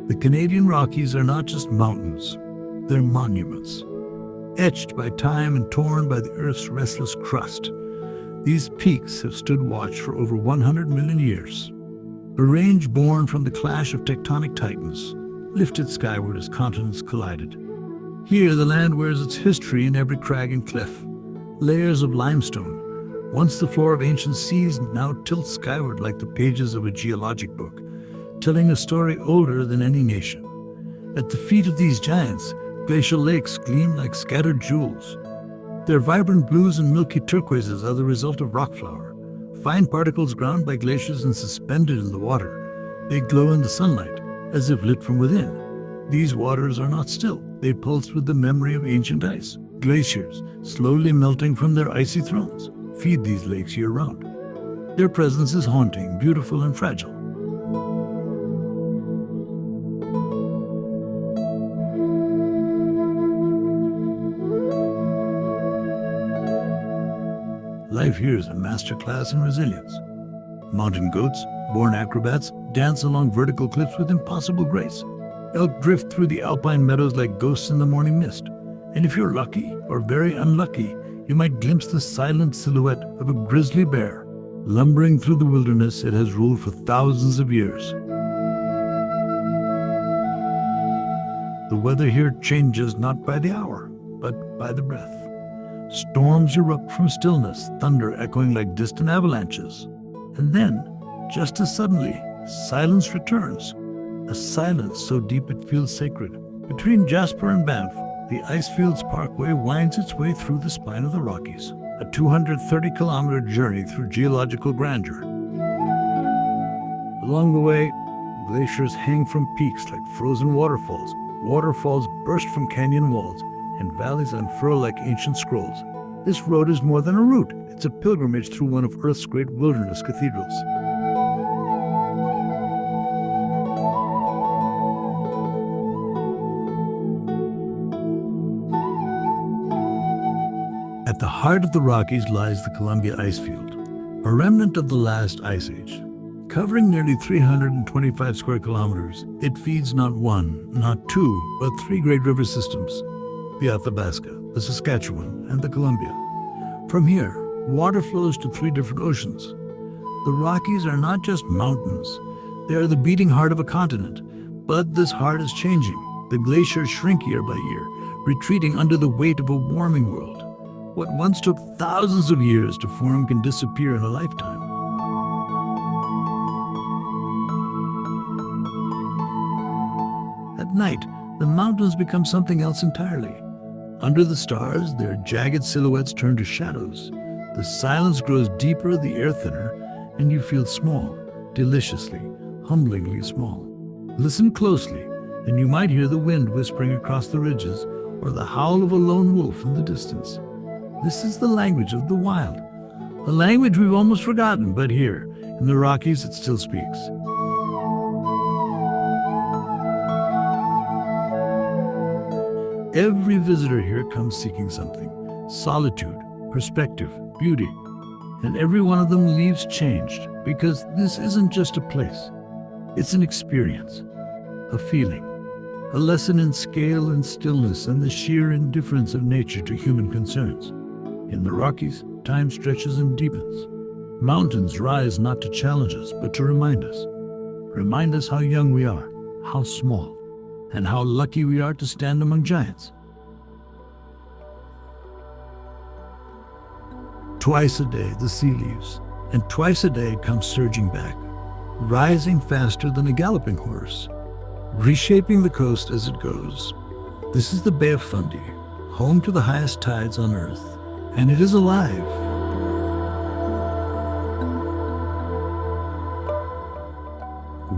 The Canadian Rockies are not just mountains, they're monuments. Etched by time and torn by the Earth's restless crust, these peaks have stood watch for over 100 million years. A range born from the clash of tectonic titans, lifted skyward as continents collided. Here the land wears its history in every crag and cliff. Layers of limestone, once the floor of ancient seas, now tilt skyward like the pages of a geologic book, telling a story older than any nation. At the feet of these giants, glacial lakes gleam like scattered jewels. Their vibrant blues and milky turquoises are the result of rock flour, fine particles ground by glaciers and suspended in the water. They glow in the sunlight, as if lit from within. These waters are not still. They pulse with the memory of ancient ice. Glaciers, slowly melting from their icy thrones, feed these lakes year-round. Their presence is haunting, beautiful, and fragile. Life here is a masterclass in resilience. Mountain goats, born acrobats, dance along vertical cliffs with impossible grace. Elk drift through the alpine meadows like ghosts in the morning mist. And if you're lucky, or very unlucky, you might glimpse the silent silhouette of a grizzly bear, lumbering through the wilderness it has ruled for thousands of years. The weather here changes not by the hour, but by the breath. Storms erupt from stillness, thunder echoing like distant avalanches. And then, just as suddenly, silence returns. A silence so deep it feels sacred. Between Jasper and Banff, the Icefields Parkway winds its way through the spine of the Rockies, a 230-kilometer journey through geological grandeur. Along the way, glaciers hang from peaks like frozen waterfalls. Waterfalls burst from canyon walls, and valleys unfurl like ancient scrolls. This road is more than a route. It's a pilgrimage through one of Earth's great wilderness cathedrals. At the heart of the Rockies lies the Columbia Icefield, a remnant of the last ice age. Covering nearly 325 square kilometers, it feeds not one, not two, but three great river systems: the Athabasca, the Saskatchewan, and the Columbia. From here, water flows to three different oceans. The Rockies are not just mountains, they are the beating heart of a continent. But this heart is changing. The glaciers shrink year by year, retreating under the weight of a warming world. What once took thousands of years to form can disappear in a lifetime. At night, the mountains become something else entirely. Under the stars, their jagged silhouettes turn to shadows. The silence grows deeper, the air thinner, and you feel small, deliciously, humblingly small. Listen closely, and you might hear the wind whispering across the ridges, or the howl of a lone wolf in the distance. This is the language of the wild, a language we've almost forgotten, but here, in the Rockies, it still speaks. Every visitor here comes seeking something: solitude, perspective, beauty. And every one of them leaves changed, because this isn't just a place. It's an experience, a feeling, a lesson in scale and stillness and the sheer indifference of nature to human concerns. In the Rockies, time stretches and deepens. Mountains rise not to challenge us, but to remind us how young we are, how small, and how lucky we are to stand among giants. Twice a day the sea leaves, and twice a day it comes surging back, rising faster than a galloping horse, reshaping the coast as it goes. This is the Bay of Fundy, home to the highest tides on Earth, and it is alive.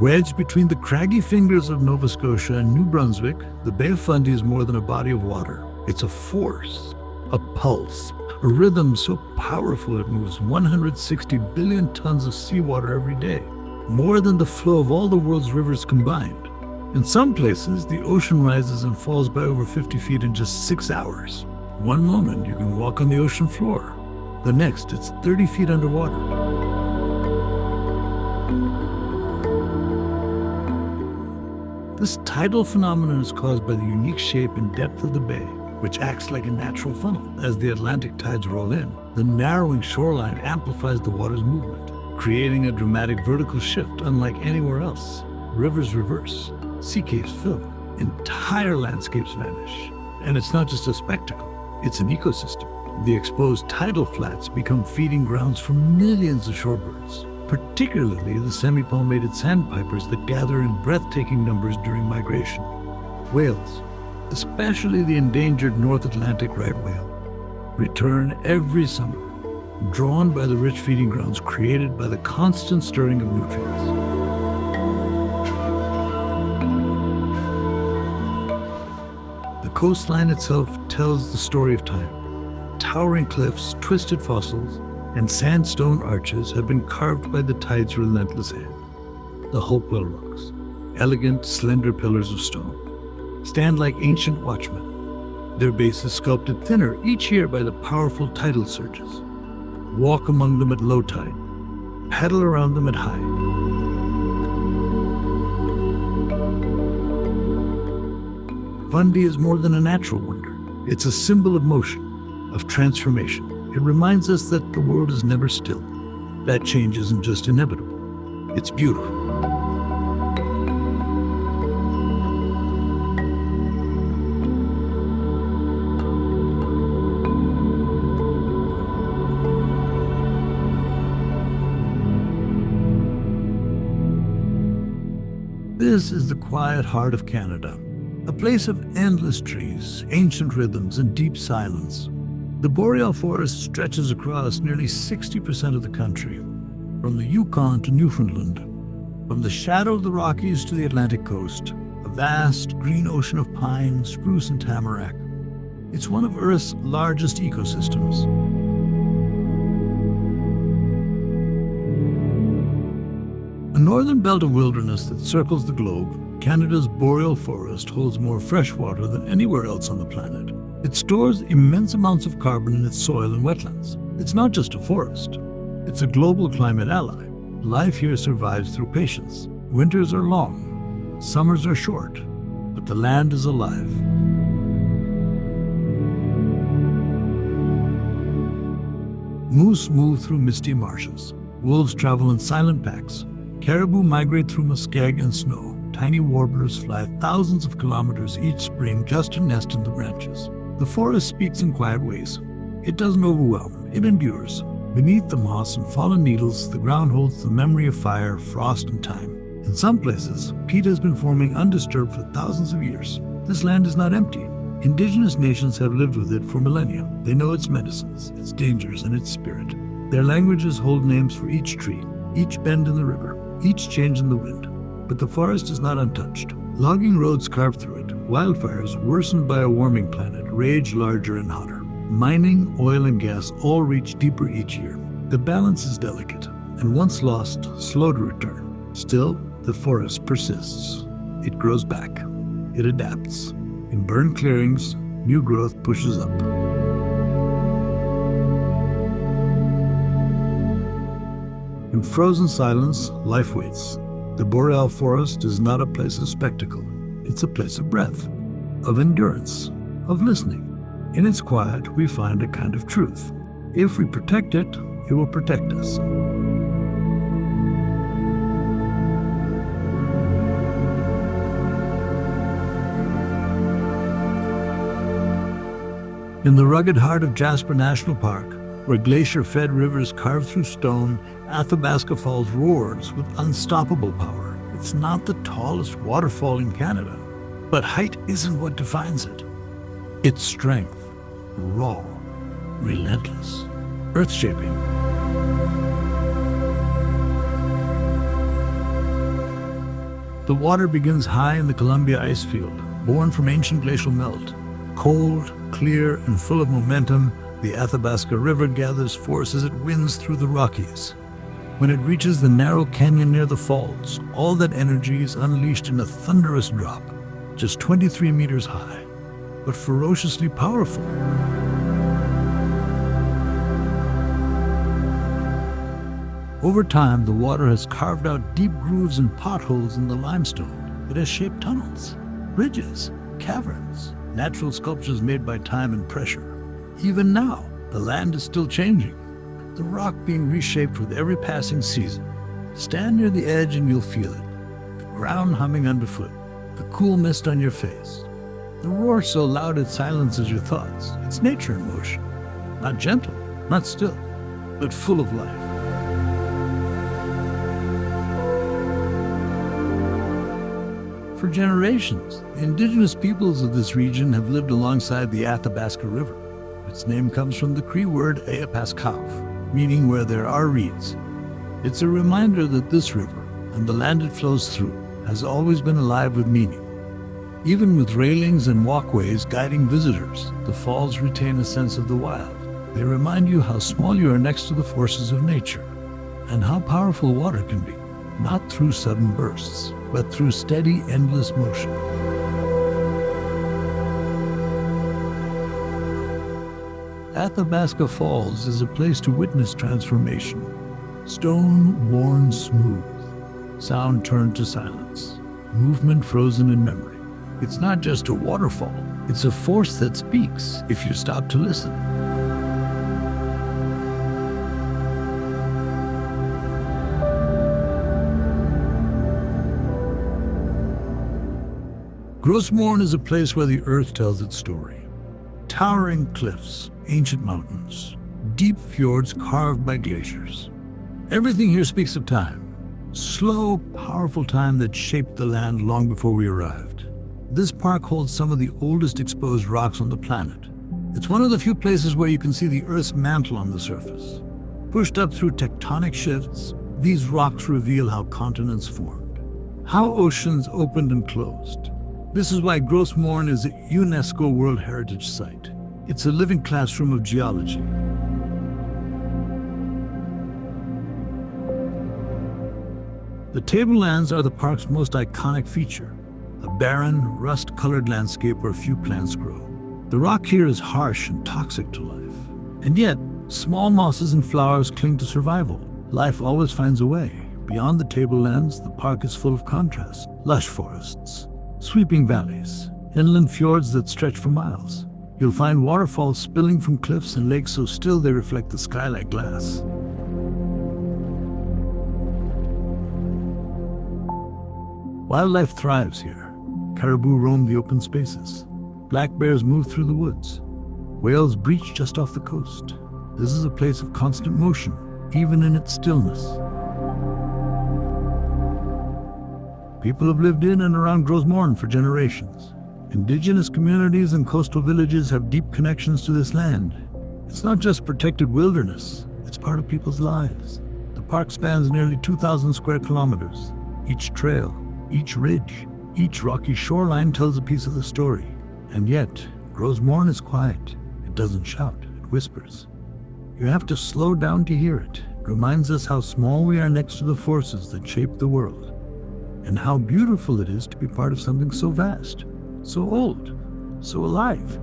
Wedged between the craggy fingers of Nova Scotia and New Brunswick, the Bay of Fundy is more than a body of water. It's a force, a pulse, a rhythm so powerful it moves 160 billion tons of seawater every day, more than the flow of all the world's rivers combined. In some places, the ocean rises and falls by over 50 feet in just 6 hours. One moment you can walk on the ocean floor. The next, it's 30 feet underwater. This tidal phenomenon is caused by the unique shape and depth of the bay, which acts like a natural funnel. As the Atlantic tides roll in, the narrowing shoreline amplifies the water's movement, creating a dramatic vertical shift unlike anywhere else. Rivers reverse, sea caves fill, entire landscapes vanish. And it's not just a spectacle, it's an ecosystem. The exposed tidal flats become feeding grounds for millions of shorebirds, particularly the semi-palmated sandpipers that gather in breathtaking numbers during migration. Whales, especially the endangered North Atlantic right whale, return every summer, drawn by the rich feeding grounds created by the constant stirring of nutrients. The coastline itself tells the story of time. Towering cliffs, twisted fossils, and sandstone arches have been carved by the tide's relentless hand. The Hopewell rocks, elegant, slender pillars of stone, stand like ancient watchmen, their bases sculpted thinner each year by the powerful tidal surges. Walk among them at low tide, paddle around them at high. Fundy is more than a natural wonder. It's a symbol of motion, of transformation. It reminds us that the world is never still. That change isn't just inevitable, it's beautiful. This is the quiet heart of Canada, a place of endless trees, ancient rhythms, and deep silence. The Boreal Forest stretches across nearly 60% of the country, from the Yukon to Newfoundland, from the shadow of the Rockies to the Atlantic coast, a vast green ocean of pine, spruce, and tamarack. It's one of Earth's largest ecosystems. A northern belt of wilderness that circles the globe, Canada's Boreal Forest holds more fresh water than anywhere else on the planet. It stores immense amounts of carbon in its soil and wetlands. It's not just a forest. It's a global climate ally. Life here survives through patience. Winters are long, summers are short, but the land is alive. Moose move through misty marshes. Wolves travel in silent packs. Caribou migrate through muskeg and snow. Tiny warblers fly thousands of kilometers each spring just to nest in the branches. The forest speaks in quiet ways. It doesn't overwhelm, it endures. Beneath the moss and fallen needles, the ground holds the memory of fire, frost, and time. In some places, peat has been forming undisturbed for thousands of years. This land is not empty. Indigenous nations have lived with it for millennia. They know its medicines, its dangers, and its spirit. Their languages hold names for each tree, each bend in the river, each change in the wind. But the forest is not untouched. Logging roads carve through it. Wildfires, worsened by a warming planet, rage larger and hotter. Mining, oil, and gas all reach deeper each year. The balance is delicate, and once lost, slow to return. Still, the forest persists. It grows back. It adapts. In burned clearings, new growth pushes up. In frozen silence, life waits. The Boreal Forest is not a place of spectacle. It's a place of breath, of endurance, of listening. In its quiet, we find a kind of truth. If we protect it, it will protect us. In the rugged heart of Jasper National Park, where glacier-fed rivers carve through stone, Athabasca Falls roars with unstoppable power. It's not the tallest waterfall in Canada, but height isn't what defines it. It's strength, raw, relentless, earth-shaping. The water begins high in the Columbia icefield, born from ancient glacial melt. Cold, clear, and full of momentum, the Athabasca River gathers force as it winds through the Rockies. When it reaches the narrow canyon near the falls, all that energy is unleashed in a thunderous drop, just 23 meters high, but ferociously powerful. Over time, the water has carved out deep grooves and potholes in the limestone, It has shaped tunnels, bridges, caverns, natural sculptures made by time and pressure. Even now, the land is still changing, the rock being reshaped with every passing season. Stand near the edge and you'll feel it. The ground humming underfoot, the cool mist on your face. The roar so loud it silences your thoughts. It's nature in motion. Not gentle, not still, but full of life. For generations, the indigenous peoples of this region have lived alongside the Athabasca River. Its name comes from the Cree word Athabasca, meaning where there are reeds. It's a reminder that this river, and the land it flows through, has always been alive with meaning. Even with railings and walkways guiding visitors, the falls retain a sense of the wild. They remind you how small you are next to the forces of nature, and how powerful water can be, not through sudden bursts, but through steady, endless motion. Athabasca Falls is a place to witness transformation. Stone worn smooth, sound turned to silence, movement frozen in memory. It's not just a waterfall, it's a force that speaks if you stop to listen. Gros Morne is a place where the earth tells its story. Towering cliffs, ancient mountains, deep fjords carved by glaciers. Everything here speaks of time. Slow, powerful time that shaped the land long before we arrived. This park holds some of the oldest exposed rocks on the planet. It's one of the few places where you can see the Earth's mantle on the surface. Pushed up through tectonic shifts, these rocks reveal how continents formed, how oceans opened and closed. This is why Gros Morne is a UNESCO World Heritage Site. It's a living classroom of geology. The tablelands are the park's most iconic feature, a barren, rust-colored landscape where few plants grow. The rock here is harsh and toxic to life. And yet, small mosses and flowers cling to survival. Life always finds a way. Beyond the tablelands, the park is full of contrast. Lush forests, sweeping valleys, inland fjords that stretch for miles. You'll find waterfalls spilling from cliffs and lakes so still they reflect the sky like glass. Wildlife thrives here. Caribou roam the open spaces. Black bears move through the woods. Whales breach just off the coast. This is a place of constant motion, even in its stillness. People have lived in and around Gros Morne for generations. Indigenous communities and coastal villages have deep connections to this land. It's not just protected wilderness, it's part of people's lives. The park spans nearly 2,000 square kilometers. Each trail, each ridge, each rocky shoreline tells a piece of the story. And yet, Gros Morne is quiet. It doesn't shout, it whispers. You have to slow down to hear it. It reminds us how small we are next to the forces that shape the world, and how beautiful it is to be part of something so vast, so old, so alive.